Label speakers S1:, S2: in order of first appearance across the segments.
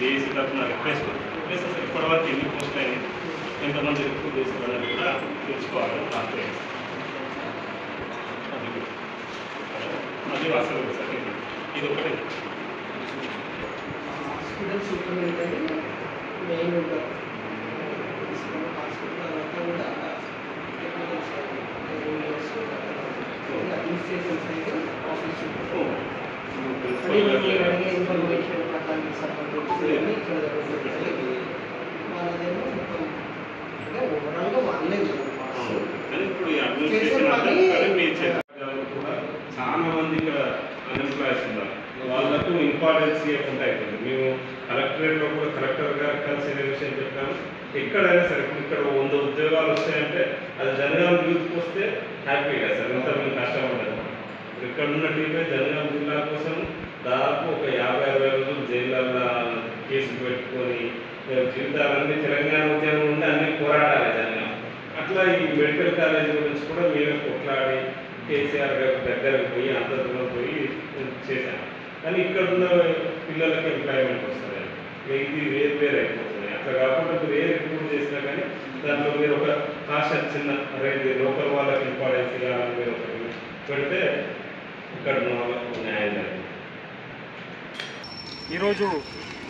S1: JAC తరఫున request అసలు ఇప్పటివరకు ఎన్ని పోస్టులు అయినాయి, ఎంతమంది రిక్రూట్ చేస్తున్నారని కూడా తెలుసుకోవాలని నాకు అది అసలు ఇది ఒకటే
S2: హాస్పిటల్ సూపరింటెండెంట్ మెయిన్ హాస్పిటల్ అంతా కూడా అడ్మినిస్ట్రేషన్ సైడ్ ఆఫీస్ అడిగే ఇన్ఫర్మేషన్ పట్టానికి సంబంధించి ఇక్కడ వాళ్ళదేమో మొత్తం అంటే ఓవరాల్గా వాళ్ళే
S1: ఇప్పుడు ఈ అడ్మినిస్ట్రేషన్ చాలా మంది ఇక్కడ అన్ఎంప్లాయ్స్ ఉన్నారు, వాళ్ళకు ఇంపార్టెన్స్ ఇవ్వకుండా అయిపోయింది. మేము కలెక్టరేట్లో కూడా కలెక్టర్ గారు కలిసిన విషయం చెప్పాము. ఎక్కడైనా సరే ఇప్పుడు ఇక్కడ 100 ఉద్యోగాలు వస్తాయంటే అది జనగాం యూత్కి వస్తే హ్యాపీగా సార్, ఇంత మేము కష్టపడదు. ఇక్కడ ఉన్న టీమే జనగాం జిల్లా కోసం దాదాపు ఒక 50-60 రోజులు జైళ్ళల్లో కేసులు పెట్టుకొని జీవితాలన్నీ తెలంగాణ ఉద్యమం నుండి అన్ని పోరాటాలే జనగాం. అట్లా ఈ మెడికల్ కాలేజీ గురించి కూడా మేమే కొట్లాడి కేసీఆర్ గారి దగ్గరకు పోయి అంత దూరం పోయి చేశాను. కానీ ఇక్కడ ఉన్న పిల్లలకి ఎంప్లాయ్మెంట్ వస్తుంది, ఇది వేరు అయిపోతుంది. అట్లా కాకుండా మీరు ఏ రిక్రూట్ చేసినా కానీ దాంట్లో మీరు ఒక కాషన్ చిన్న రేట్ లోకల్ వాళ్ళకి ఇంపార్టెన్స్ ఇవ్వాలని మీరు ఒకటి పెడితే ఇక్కడ ఉన్న వాళ్ళకి న్యాయం జరిగింది. ఈరోజు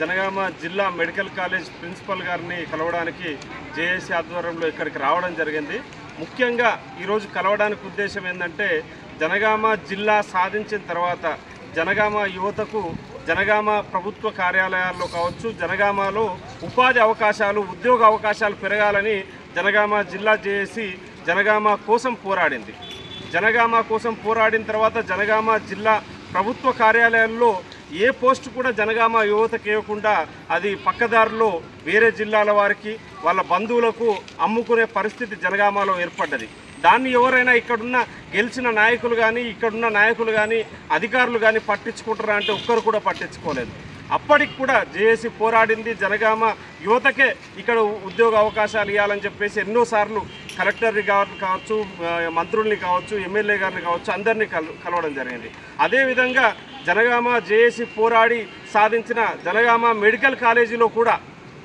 S1: జనగామ జిల్లా మెడికల్ కాలేజ్ ప్రిన్సిపల్ గారిని కలవడానికి జేఏసీ ఆధ్వర్యంలో ఇక్కడికి రావడం జరిగింది. ముఖ్యంగా ఈరోజు కలవడానికి ఉద్దేశం ఏంటంటే జనగామ జిల్లా సాధించిన తర్వాత జనగామ యువతకు జనగామ ప్రభుత్వ కార్యాలయాల్లో కావచ్చు, జనగామలో ఉపాధి అవకాశాలు, ఉద్యోగ అవకాశాలు పెరగాలని జనగామ జిల్లా జేఏసీ జనగామ కోసం పోరాడింది. జనగామ కోసం పోరాడిన తర్వాత జనగామ జిల్లా ప్రభుత్వ కార్యాలయాల్లో ఏ పోస్టు కూడా జనగామ యువతకి ఇవ్వకుండా అది పక్కదారిలో వేరే జిల్లాల వారికి వాళ్ళ బంధువులకు అమ్ముకునే పరిస్థితి జనగామలో ఏర్పడ్డది. దాన్ని ఎవరైనా ఇక్కడున్న గెలిచిన నాయకులు కానీ ఇక్కడున్న నాయకులు కానీ అధికారులు కానీ పట్టించుకుంటారా అంటే ఒక్కరు కూడా పట్టించుకోలేదు. అప్పటికి కూడా జేఏసీ పోరాడింది జనగామ యువతకే ఇక్కడ ఉద్యోగ అవకాశాలు ఇవ్వాలని చెప్పేసి ఎన్నోసార్లు కలెక్టర్ గారిని కావచ్చు, మంత్రుల్ని కావచ్చు, ఎమ్మెల్యే గారిని కావచ్చు, అందరినీ కలవడం జరిగింది. అదేవిధంగా జనగామ జేఏసీ పోరాడి సాధించిన జనగామ మెడికల్ కాలేజీలో కూడా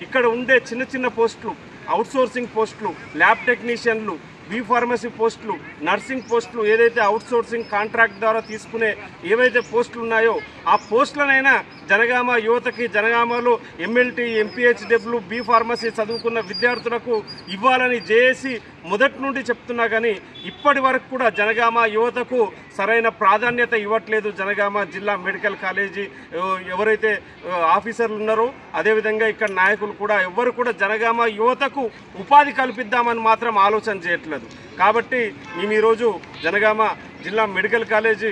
S1: ఇక్కడ ఉండే చిన్న చిన్న పోస్టులు, అవుట్సోర్సింగ్ పోస్టులు, ల్యాబ్ టెక్నీషియన్లు, బీ ఫార్మసీ పోస్టులు, నర్సింగ్ పోస్టులు, ఏదైతే అవుట్సోర్సింగ్ కాంట్రాక్ట్ ద్వారా తీసుకునే ఏవైతే పోస్టులు ఉన్నాయో ఆ పోస్టులనైనా జనగామ యువతకి జనగామలో ఎంఎల్టీ, ఎంపీహెచ్డబ్ల్యూ, బీ ఫార్మసీ చదువుకున్న విద్యార్థులకు ఇవ్వాలని జేఏసీ మొదటి నుండి చెప్తున్నా కానీ ఇప్పటి వరకు కూడా జనగామ యువతకు సరైన ప్రాధాన్యత ఇవ్వట్లేదు. జనగామ జిల్లా మెడికల్ కాలేజీ ఎవరైతే ఆఫీసర్లు ఉన్నారో అదేవిధంగా ఇక్కడ నాయకులు కూడా ఎవ్వరు కూడా జనగామ యువతకు ఉపాధి కల్పిద్దామని మాత్రం ఆలోచన చేయట్లేదు. కాబట్టి మేము ఈరోజు జనగామ జిల్లా మెడికల్ కాలేజీ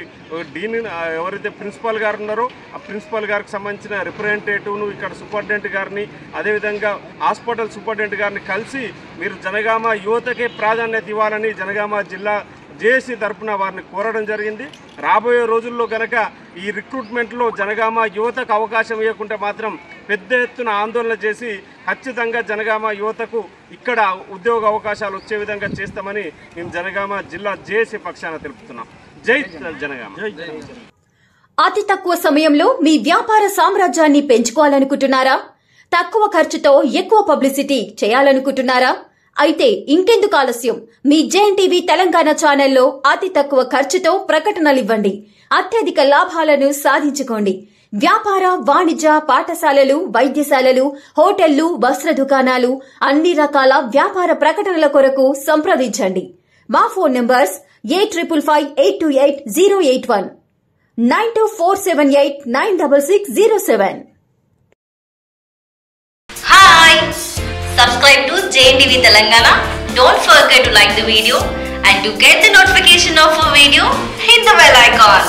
S1: డీన్ ఎవరైతే ప్రిన్సిపాల్ గారు ఉన్నారో ఆ ప్రిన్సిపాల్ గారికి సంబంధించిన రిప్రజెంటేటివ్ను ఇక్కడ సూపరింటెండెంట్ గారిని అదేవిధంగా హాస్పిటల్ సూపరింటెండెంట్ గారిని కలిసి మీరు జనగామ యువతకే ప్రాధాన్యత ఇవ్వాలని జనగామ జిల్లా జేఏసీ తరఫున వారిని కోరడం జరిగింది. రాబోయే రోజుల్లో కనుక ఈ రిక్రూట్మెంట్లో జనగామ యువతకు అవకాశం ఇవ్వకుంటే మాత్రం పెద్ద ఎత్తున ఆందోళన చేసి ఖచ్చితంగా జనగామ యువతకు ఇక్కడ ఉద్యోగ అవకాశాలు వచ్చే విధంగా చేస్తామని మేము జనగామ జిల్లా జేఏసీ పక్షాన తెలుపుతున్నాం. జై జనగామ.
S3: అతి తక్కువ సమయంలో మీ వ్యాపార సామ్రాజ్యాన్ని పెంచుకోవాలనుకుంటున్నారా? తక్కువ ఖర్చుతో ఎక్కువ పబ్లిసిటీ చేయాలనుకుంటున్నారా? అయితే ఇంకెందుకు ఆలస్యం? మీ జేఎన్టీవీ తెలంగాణ ఛానల్లో అతి తక్కువ ఖర్చుతో ప్రకటనలివ్వండి, అత్యధిక లాభాలను సాధించుకోండి. వ్యాపార, వాణిజ్య, పాఠశాలలు, వైద్యశాలలు, హోటళ్లు, వస్త్ర దుకాణాలు, అన్ని రకాల వ్యాపార ప్రకటనల కొరకు సంప్రదించండి. మా phone numbers 8558288081 9247896607.
S4: Hi! Subscribe to JNTV Telangana. Don't forget to like the video and to get the notification of a video, hit the bell icon.